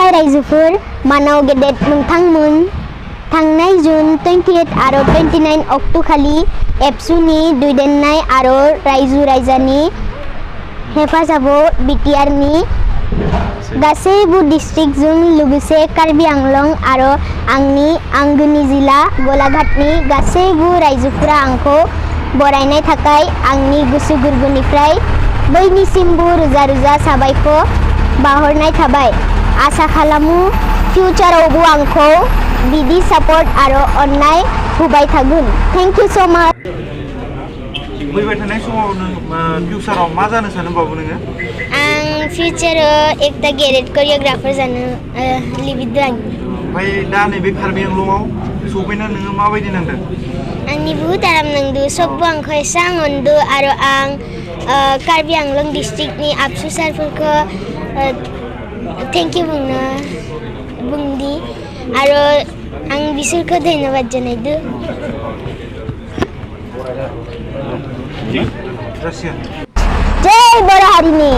खुलुमबाय रायजोफोर मानाव गेदेर नोंथांमोन थांनाय जुन 28 आरो 29 अक्ट'खालि एबसुनि दैदेननाय आरो रायजो राजानि हेफाजाबाव बिटिआरनि गासैबो डिस्ट्रिक्टजों लोगोसे कार्बि आंलं आरो आंनि आंगोनि जिल्ला गलाघाटनि गासैबो रायजोफोरा आंखौ बरायनाय थाखाय आंनि गोसो गोरबोनिफ्राय बयनिसिमबो रोजा रोजा साबायखर बावहरनाय थाबाय। आसा खालामो फिउचारावबो आंखौ बिदि सापर्ट आरो अननाय होबाय थागोन। थेंक इउ सो माच। फैबाय थानाय समाव नों फिउचाराव मा जानो सानो बाबु नोङो? आं फिउचाराव एकटा गेदेर कोरियोग्राफार जानो लुबैदों। ओमफ्राय दा नैबे कार्बि आंलंआव सफैना नोङो माबायदि नांदों? आंनि बहुत आराम नांदों। सबबो आंखौ एसां अनदों आरो आं कार्बि आंलं डिस्ट्रिक्टनि आबसु सारफोरखौ थेंक इउ बुंदि आरो आं बिसोरखौ धन्यबाद जनायदो। जय बर' हारिनि।